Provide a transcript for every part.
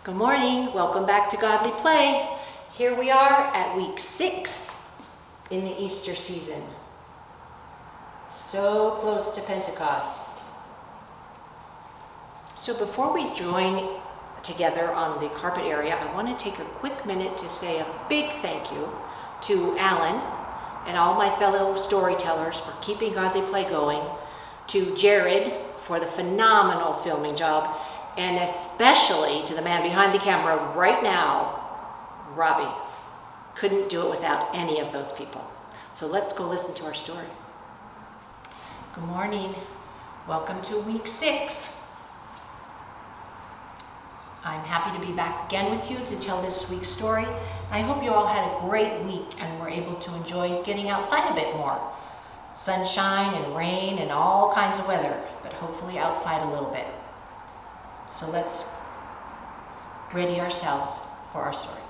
Good morning. Welcome back to Godly Play. Here we are at week 6 in the Easter season. So close to Pentecost. So before we join together on the carpet area, I want to take a quick minute to say a big thank you to Alan and all my fellow storytellers for keeping Godly Play going, to Jared for the phenomenal filming job, and especially to the man behind the camera right now, Robbie. Couldn't do it without any of those people. So let's go listen to our story. Good morning. Welcome to week 6. I'm happy to be back again with you to tell this week's story. I hope you all had a great week and were able to enjoy getting outside a bit more. Sunshine and rain and all kinds of weather, but hopefully outside a little bit. So let's ready ourselves for our story.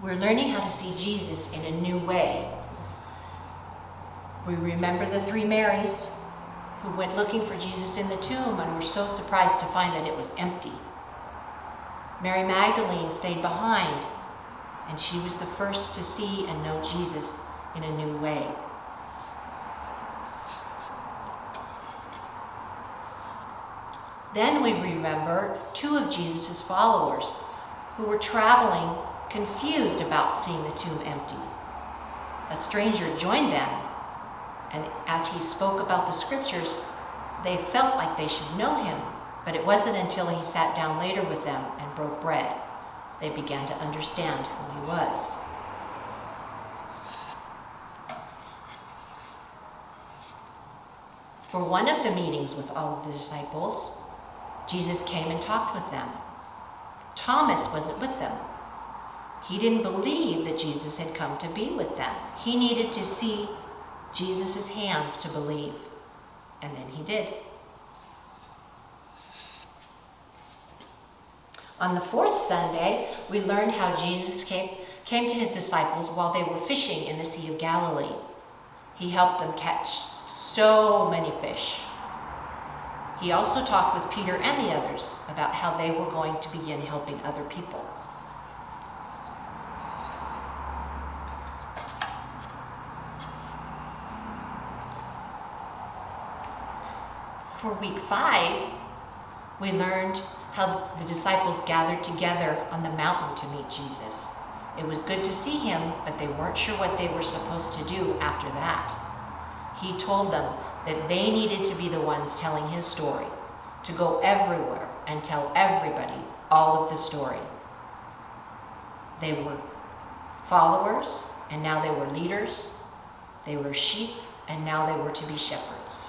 We're learning how to see Jesus in a new way. We remember the 3 Marys who went looking for Jesus in the tomb and were so surprised to find that it was empty. Mary Magdalene stayed behind, and she was the first to see and know Jesus in a new way. Then we remember 2 of Jesus' followers who were traveling confused about seeing the tomb empty. A stranger joined them, and as he spoke about the scriptures, they felt like they should know him, but it wasn't until he sat down later with them and broke bread they began to understand who he was. For one of the meetings with all of the disciples, Jesus came and talked with them. Thomas wasn't with them. He didn't believe that Jesus had come to be with them. He needed to see Jesus' hands to believe, and then he did. On the 4th Sunday, we learned how Jesus came to his disciples while they were fishing in the Sea of Galilee. He helped them catch so many fish. He also talked with Peter and the others about how they were going to begin helping other people. For week 5, we learned how the disciples gathered together on the mountain to meet Jesus. It was good to see him, but they weren't sure what they were supposed to do after that. He told them that they needed to be the ones telling his story, to go everywhere and tell everybody all of the story. They were followers, and now they were leaders. They were sheep, and now they were to be shepherds.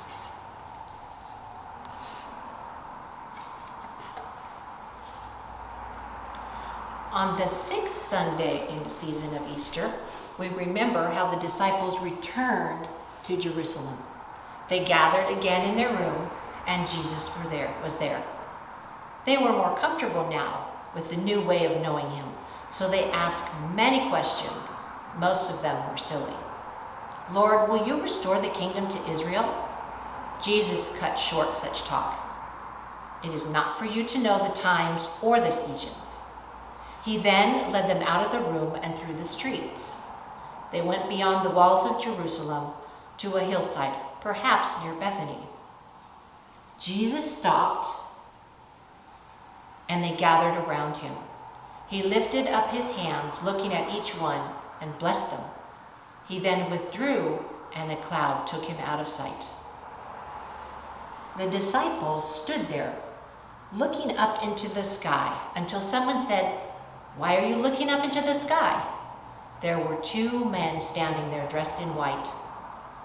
On the 6th Sunday in the season of Easter, we remember how the disciples returned to Jerusalem. They gathered again in their room, and Jesus was there. They were more comfortable now with the new way of knowing him, so they asked many questions. Most of them were silly. "Lord, will you restore the kingdom to Israel?" Jesus cut short such talk. "It is not for you to know the times or the seasons." He then led them out of the room and through the streets. They went beyond the walls of Jerusalem to a hillside, perhaps near Bethany. Jesus stopped, and they gathered around him. He lifted up his hands, looking at each one, and blessed them. He then withdrew, and a cloud took him out of sight. The disciples stood there, looking up into the sky, until someone said, "Why are you looking up into the sky?" There were 2 men standing there dressed in white.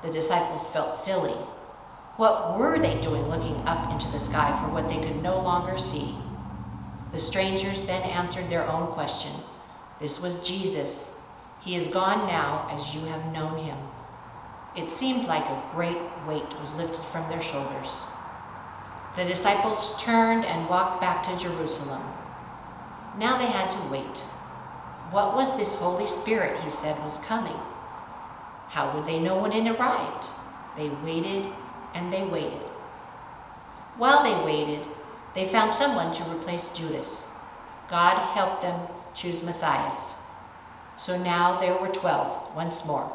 The disciples felt silly. What were they doing looking up into the sky for what they could no longer see? The strangers then answered their own question. This was Jesus. He is gone now as you have known him. It seemed like a great weight was lifted from their shoulders. The disciples turned and walked back to Jerusalem. Now they had to wait. What was this Holy Spirit he said was coming? How would they know when it arrived? They waited and they waited. While they waited, they found someone to replace Judas. God helped them choose Matthias. So now there were 12 once more,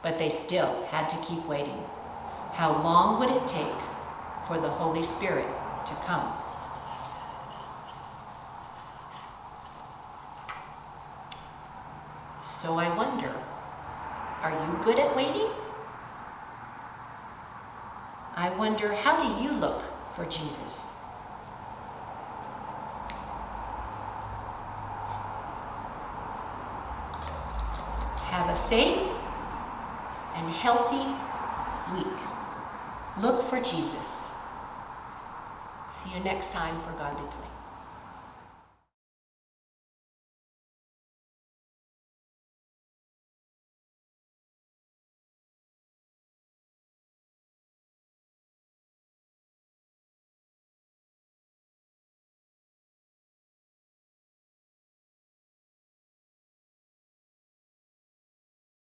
but they still had to keep waiting. How long would it take for the Holy Spirit to come? So I wonder, are you good at waiting? I wonder, how do you look for Jesus? Have a safe and healthy week. Look for Jesus. See you next time for Godly Play.